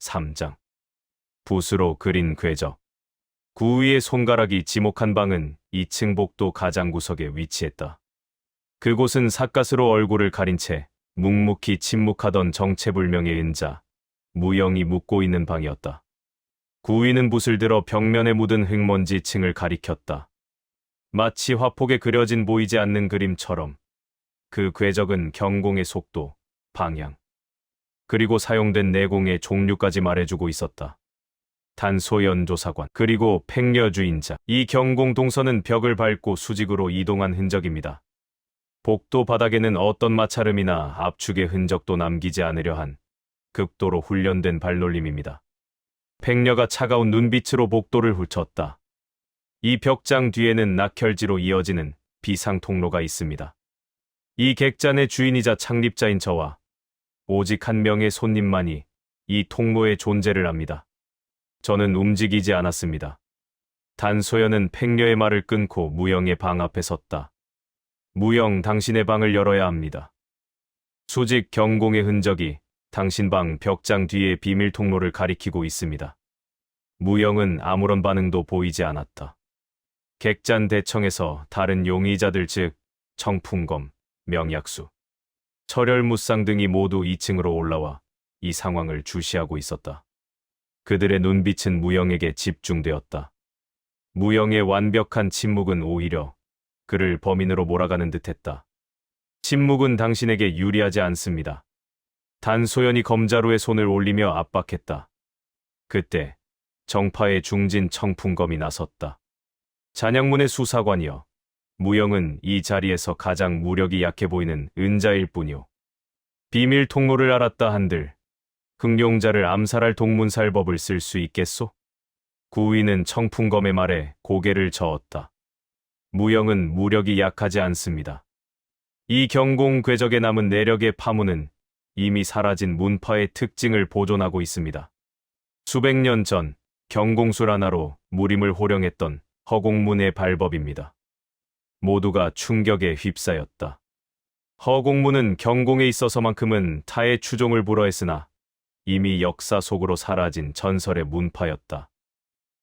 3장. 붓으로 그린 궤적. 구위의 손가락이 지목한 방은 2층 복도 가장구석에 위치했다. 그곳은 삿갓으로 얼굴을 가린 채 묵묵히 침묵하던 정체불명의 은자, 무영이 묵고 있는 방이었다. 구위는 붓을 들어 벽면에 묻은 흙먼지 층을 가리켰다. 마치 화폭에 그려진 보이지 않는 그림처럼 그 궤적은 경공의 속도, 방향, 그리고 사용된 내공의 종류까지 말해주고 있었다. 단소연 조사관, 그리고 팽려 주인자. 이 경공 동선은 벽을 밟고 수직으로 이동한 흔적입니다. 복도 바닥에는 어떤 마찰음이나 압축의 흔적도 남기지 않으려 한 극도로 훈련된 발놀림입니다. 팽려가 차가운 눈빛으로 복도를 훑었다. 이 벽장 뒤에는 낙혈지로 이어지는 비상통로가 있습니다. 이 객잔의 주인이자 창립자인 저와 오직 한 명의 손님만이 이 통로의 존재를 압니다. 저는 움직이지 않았습니다. 단소연은 팽려의 말을 끊고 무영의 방 앞에 섰다. 무영, 당신의 방을 열어야 합니다. 수직 경공의 흔적이 당신 방 벽장 뒤의 비밀 통로를 가리키고 있습니다. 무영은 아무런 반응도 보이지 않았다. 객잔 대청에서 다른 용의자들 즉 청풍검, 명약수, 철혈무쌍 등이 모두 2층으로 올라와 이 상황을 주시하고 있었다. 그들의 눈빛은 무영에게 집중되었다. 무영의 완벽한 침묵은 오히려 그를 범인으로 몰아가는 듯했다. 침묵은 당신에게 유리하지 않습니다. 단소연이 검자루에 손을 올리며 압박했다. 그때 정파의 중진 청풍검이 나섰다. 잔향문의 수사관이여, 무영은 이 자리에서 가장 무력이 약해 보이는 은자일 뿐이오. 비밀 통로를 알았다 한들 흑룡자를 암살할 동문살법을 쓸 수 있겠소? 구위는 청풍검의 말에 고개를 저었다. 무영은 무력이 약하지 않습니다. 이 경공 궤적에 남은 내력의 파문은 이미 사라진 문파의 특징을 보존하고 있습니다. 수백 년 전 경공술 하나로 무림을 호령했던 허공문의 발법입니다. 모두가 충격에 휩싸였다. 허공문은 경공에 있어서만큼은 타의 추종을 불허했으나 이미 역사 속으로 사라진 전설의 문파였다.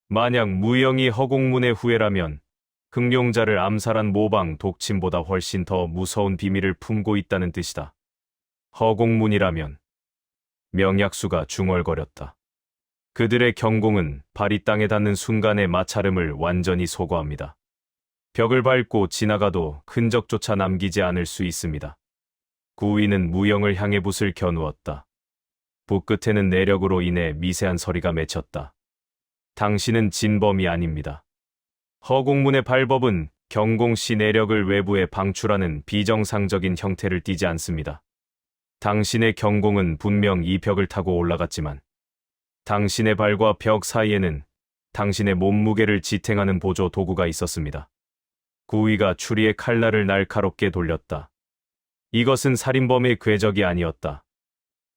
만약 무영이 허공문의 후예라면 흑룡자를 암살한 모방 독침보다 훨씬 더 무서운 비밀을 품고 있다는 뜻이다. 허공문이라면 명약수가 중얼거렸다. 그들의 경공은 발이 땅에 닿는 순간의 마찰음을 완전히 소거합니다. 벽을 밟고 지나가도 흔적조차 남기지 않을 수 있습니다. 구위는 무영을 향해 붓을 겨누었다. 붓 끝에는 내력으로 인해 미세한 서리가 맺혔다. 당신은 진범이 아닙니다. 허공문의 발법은 경공시 내력을 외부에 방출하는 비정상적인 형태를 띠지 않습니다. 당신의 경공은 분명 이 벽을 타고 올라갔지만 당신의 발과 벽 사이에는 당신의 몸무게를 지탱하는 보조 도구가 있었습니다. 구위가 추리의 칼날을 날카롭게 돌렸다. 이것은 살인범의 궤적이 아니었다.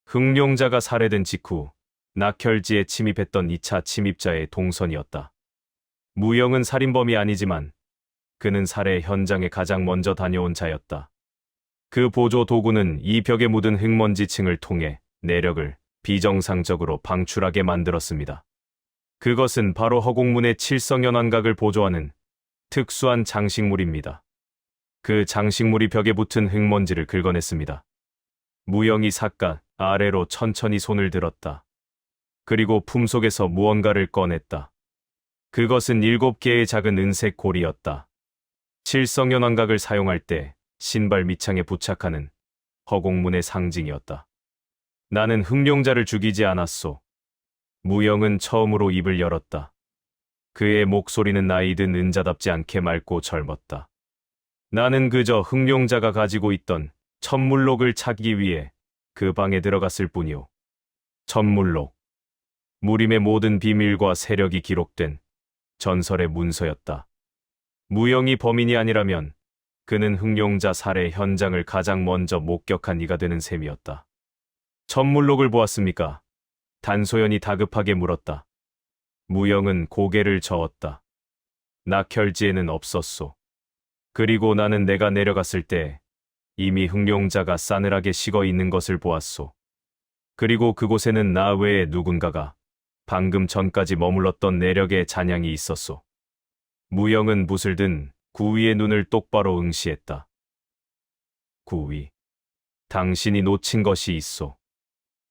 흑룡자가 살해된 직후 낙혈지에 침입했던 2차 침입자의 동선이었다. 무영은 살인범이 아니지만 그는 살해 현장에 가장 먼저 다녀온 자였다. 그 보조 도구는 이 벽에 묻은 흙먼지층을 통해 내력을 비정상적으로 방출하게 만들었습니다. 그것은 바로 허공문의 칠성연안각을 보조하는 특수한 장식물입니다. 그 장식물이 벽에 붙은 흙먼지를 긁어냈습니다. 무영이 삿갓 아래로 천천히 손을 들었다. 그리고 품속에서 무언가를 꺼냈다. 그것은 7개의 작은 은색 고리였다. 칠성연안각을 사용할 때 신발 밑창에 부착하는 허공문의 상징이었다. 나는 흑룡자를 죽이지 않았소. 무영은 처음으로 입을 열었다. 그의 목소리는 나이 든 은자답지 않게 맑고 젊었다. 나는 그저 흑룡자가 가지고 있던 천물록을 찾기 위해 그 방에 들어갔을 뿐이오. 천물록. 무림의 모든 비밀과 세력이 기록된 전설의 문서였다. 무영이 범인이 아니라면 그는 흑룡자 살해 현장을 가장 먼저 목격한 이가 되는 셈이었다. 천물록을 보았습니까? 단소연이 다급하게 물었다. 무영은 고개를 저었다. 낙혈지에는 없었소. 그리고 나는 내가 내려갔을 때 이미 흑룡자가 싸늘하게 식어 있는 것을 보았소. 그리고 그곳에는 나 외에 누군가가 방금 전까지 머물렀던 내력의 잔향이 있었소. 무영은 붓을 든 구위의 눈을 똑바로 응시했다. 구위, 당신이 놓친 것이 있소.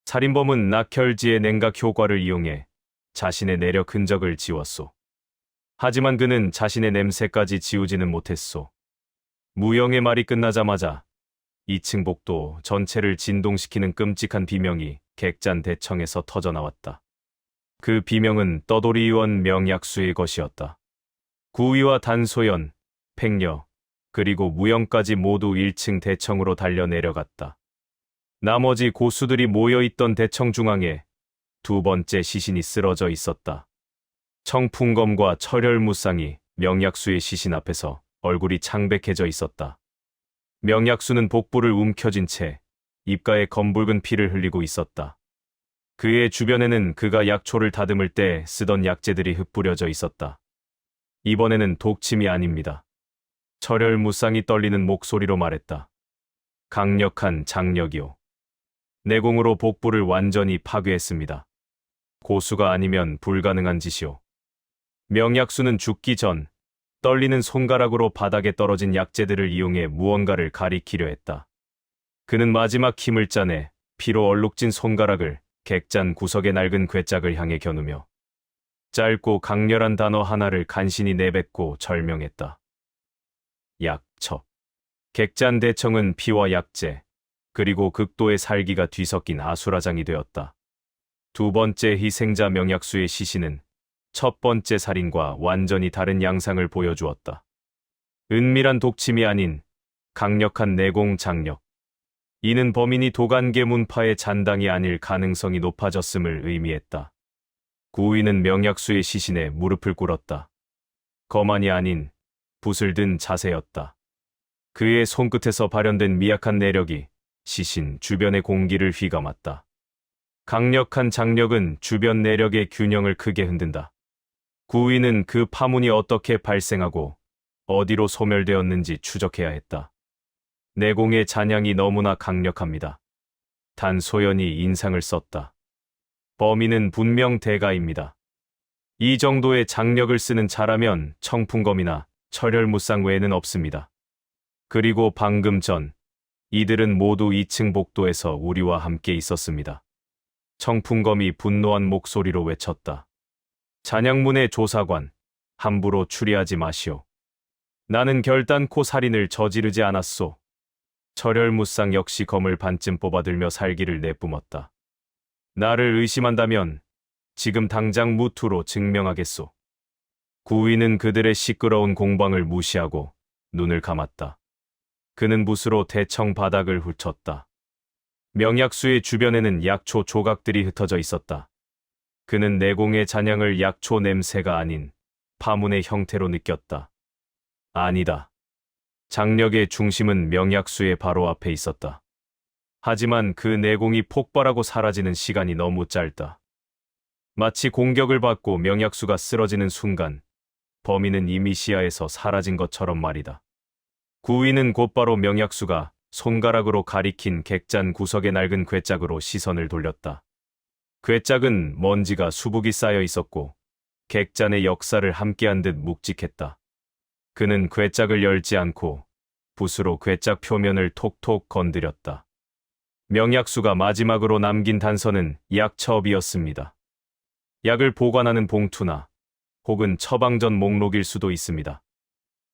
살인범은 낙혈지의 냉각 효과를 이용해 자신의 내력 흔적을 지웠소. 하지만 그는 자신의 냄새까지 지우지는 못했소. 무영의 말이 끝나자마자 2층 복도 전체를 진동시키는 끔찍한 비명이 객잔대청에서 터져나왔다. 그 비명은 떠돌이 의원 명약수의 것이었다. 구위와 단소연, 팽녀, 그리고 무영까지 모두 1층 대청으로 달려 내려갔다. 나머지 고수들이 모여있던 대청 중앙에 두 번째 시신이 쓰러져 있었다. 청풍검과 철혈무쌍이 명약수의 시신 앞에서 얼굴이 창백해져 있었다. 명약수는 복부를 움켜쥔 채 입가에 검붉은 피를 흘리고 있었다. 그의 주변에는 그가 약초를 다듬을 때 쓰던 약재들이 흩뿌려져 있었다. 이번에는 독침이 아닙니다. 철혈무쌍이 떨리는 목소리로 말했다. 강력한 장력이요. 내공으로 복부를 완전히 파괴했습니다. 고수가 아니면 불가능한 짓이요. 명약수는 죽기 전 떨리는 손가락으로 바닥에 떨어진 약재들을 이용해 무언가를 가리키려 했다. 그는 마지막 힘을 짜내 피로 얼룩진 손가락을 객잔 구석의 낡은 괴짝을 향해 겨누며 짧고 강렬한 단어 하나를 간신히 내뱉고 절명했다. 약첩. 객잔 대청은 피와 약재, 그리고 극도의 살기가 뒤섞인 아수라장이 되었다. 두 번째 희생자 명약수의 시신은 첫 번째 살인과 완전히 다른 양상을 보여주었다. 은밀한 독침이 아닌 강력한 내공 장력. 이는 범인이 도간계 문파의 잔당이 아닐 가능성이 높아졌음을 의미했다. 구위는 명약수의 시신에 무릎을 꿇었다. 거만이 아닌 붓을 든 자세였다. 그의 손끝에서 발현된 미약한 내력이 시신 주변의 공기를 휘감았다. 강력한 장력은 주변 내력의 균형을 크게 흔든다. 구위는 그 파문이 어떻게 발생하고 어디로 소멸되었는지 추적해야 했다. 내공의 잔향이 너무나 강력합니다. 단소연이 인상을 썼다. 범인은 분명 대가입니다. 이 정도의 장력을 쓰는 자라면 청풍검이나 철혈무쌍 외에는 없습니다. 그리고 방금 전 이들은 모두 2층 복도에서 우리와 함께 있었습니다. 청풍검이 분노한 목소리로 외쳤다. 잔향문의 조사관, 함부로 추리하지 마시오. 나는 결단코 살인을 저지르지 않았소. 철혈무쌍 역시 검을 반쯤 뽑아들며 살기를 내뿜었다. 나를 의심한다면 지금 당장 무투로 증명하겠소. 구위는 그들의 시끄러운 공방을 무시하고 눈을 감았다. 그는 붓으로 대청 바닥을 훑었다. 명약수의 주변에는 약초 조각들이 흩어져 있었다. 그는 내공의 잔향을 약초 냄새가 아닌 파문의 형태로 느꼈다. 아니다. 장력의 중심은 명약수의 바로 앞에 있었다. 하지만 그 내공이 폭발하고 사라지는 시간이 너무 짧다. 마치 공격을 받고 명약수가 쓰러지는 순간 범인은 이미 시야에서 사라진 것처럼 말이다. 구위는 곧바로 명약수가 손가락으로 가리킨 객잔 구석의 낡은 괴짝으로 시선을 돌렸다. 괴짝은 먼지가 수북이 쌓여 있었고 객잔의 역사를 함께한 듯 묵직했다. 그는 괴짝을 열지 않고 붓으로 괴짝 표면을 톡톡 건드렸다. 명약수가 마지막으로 남긴 단서는 약첩이었습니다. 약을 보관하는 봉투나 혹은 처방전 목록일 수도 있습니다.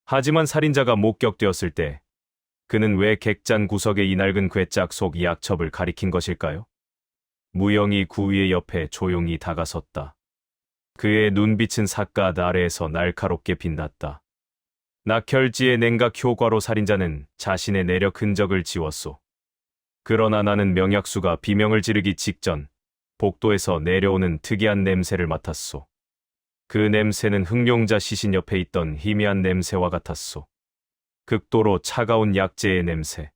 하지만 살인자가 목격되었을 때 그는 왜 객잔 구석의 이 낡은 괴짝 속 약첩을 가리킨 것일까요? 무영이 구위의 옆에 조용히 다가섰다. 그의 눈빛은 삿갓 아래에서 날카롭게 빛났다. 낙혈지의 냉각 효과로 살인자는 자신의 내력 흔적을 지웠소. 그러나 나는 명약수가 비명을 지르기 직전 복도에서 내려오는 특이한 냄새를 맡았소. 그 냄새는 흑룡자 시신 옆에 있던 희미한 냄새와 같았소. 극도로 차가운 약재의 냄새.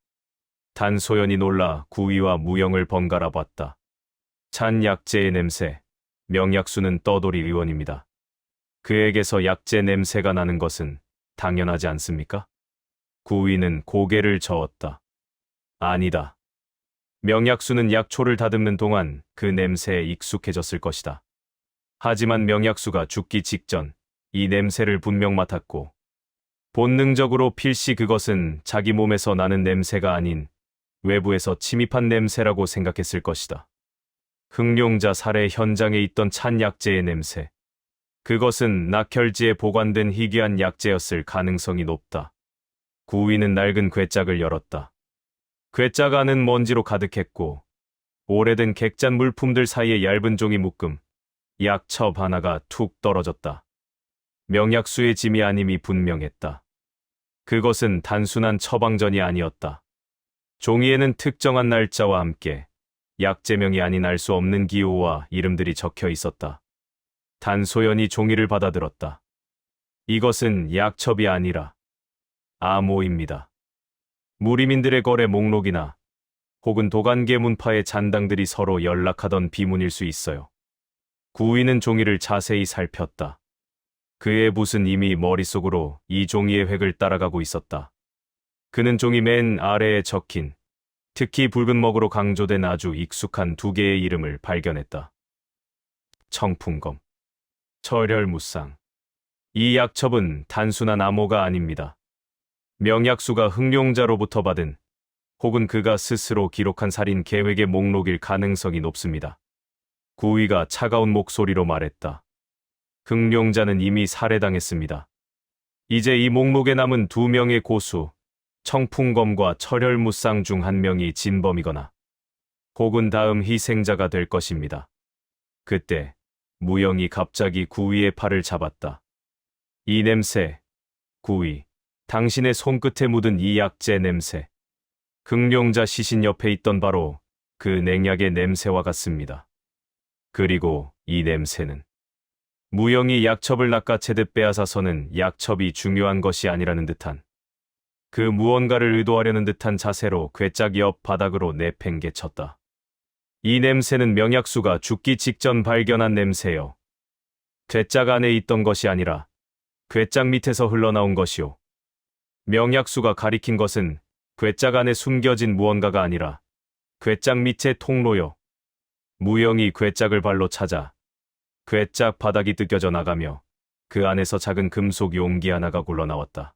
단소연이 놀라 구위와 무영을 번갈아 봤다. 찬 약재의 냄새. 명약수는 떠돌이 의원입니다. 그에게서 약재 냄새가 나는 것은 당연하지 않습니까? 구위는 고개를 저었다. 아니다. 명약수는 약초를 다듬는 동안 그 냄새에 익숙해졌을 것이다. 하지만 명약수가 죽기 직전 이 냄새를 분명 맡았고 본능적으로 필시 그것은 자기 몸에서 나는 냄새가 아닌 외부에서 침입한 냄새라고 생각했을 것이다. 흑룡자 살해 현장에 있던 찬 약재의 냄새. 그것은 낙혈지에 보관된 희귀한 약재였을 가능성이 높다. 구위는 낡은 괴짝을 열었다. 괴짝 안은 먼지로 가득했고 오래된 객잔 물품들 사이에 얇은 종이 묶음, 약첩 하나가 툭 떨어졌다. 명약수의 짐이 아님이 분명했다. 그것은 단순한 처방전이 아니었다. 종이에는 특정한 날짜와 함께 약재명이 아닌 알 수 없는 기호와 이름들이 적혀 있었다. 단소연이 종이를 받아들었다. 이것은 약첩이 아니라 암호입니다. 무리민들의 거래 목록이나 혹은 도관계 문파의 잔당들이 서로 연락하던 비문일 수 있어요. 구위는 종이를 자세히 살폈다. 그의 붓은 이미 머릿속으로 이 종이의 획을 따라가고 있었다. 그는 종이 맨 아래에 적힌, 특히 붉은 먹으로 강조된 아주 익숙한 두 개의 이름을 발견했다. 청풍검, 철혈무쌍. 이 약첩은 단순한 암호가 아닙니다. 명약수가 흑룡자로부터 받은 혹은 그가 스스로 기록한 살인 계획의 목록일 가능성이 높습니다. 구위가 차가운 목소리로 말했다. 흑룡자는 이미 살해당했습니다. 이제 이 목록에 남은 2명의 고수, 청풍검과 철혈무쌍 중 한 명이 진범이거나 혹은 다음 희생자가 될 것입니다. 그때 무영이 갑자기 구위의 팔을 잡았다. 이 냄새, 구위, 당신의 손끝에 묻은 이 약재 냄새. 흑룡자 시신 옆에 있던 바로 그 냉약의 냄새와 같습니다. 그리고 이 냄새는 무영이 약첩을 낚아채듯 빼앗아서는 약첩이 중요한 것이 아니라는 듯한 그 무언가를 의도하려는 듯한 자세로 괴짝 옆 바닥으로 내팽개쳤다. 이 냄새는 명약수가 죽기 직전 발견한 냄새요. 괴짝 안에 있던 것이 아니라 괴짝 밑에서 흘러나온 것이요. 명약수가 가리킨 것은 괴짝 안에 숨겨진 무언가가 아니라 괴짝 밑의 통로요. 무영이 괴짝을 발로 찾아 괴짝 바닥이 뜯겨져 나가며 그 안에서 작은 금속 용기 하나가 굴러나왔다.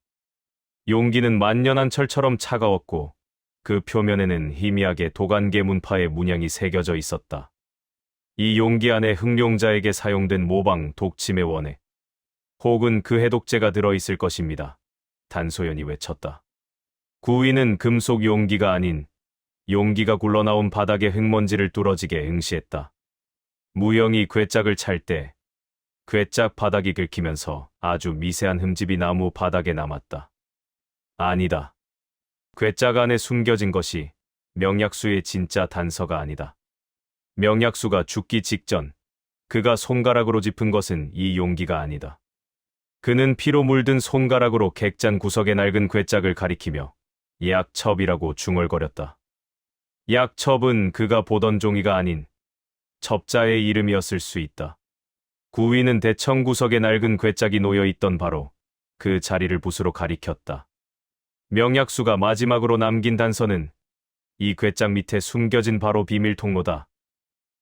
용기는 만년한 철처럼 차가웠고 그 표면에는 희미하게 도관계 문파의 문양이 새겨져 있었다. 이 용기 안에 흑룡자에게 사용된 모방 독침의 원액 혹은 그 해독제가 들어있을 것입니다. 단소연이 외쳤다. 구위는 금속 용기가 아닌 용기가 굴러나온 바닥의 흙먼지를 뚫어지게 응시했다. 무영이 괴짝을 찰 때 괴짝 바닥이 긁히면서 아주 미세한 흠집이 나무 바닥에 남았다. 아니다. 괴짝 안에 숨겨진 것이 명약수의 진짜 단서가 아니다. 명약수가 죽기 직전 그가 손가락으로 짚은 것은 이 용기가 아니다. 그는 피로 물든 손가락으로 객잔 구석의 낡은 괴짝을 가리키며 약첩이라고 중얼거렸다. 약첩은 그가 보던 종이가 아닌 첩자의 이름이었을 수 있다. 구위는 대청 구석에 낡은 괴짝이 놓여있던 바로 그 자리를 붓으로 가리켰다. 명약수가 마지막으로 남긴 단서는 이 괴짝 밑에 숨겨진 바로 비밀 통로다.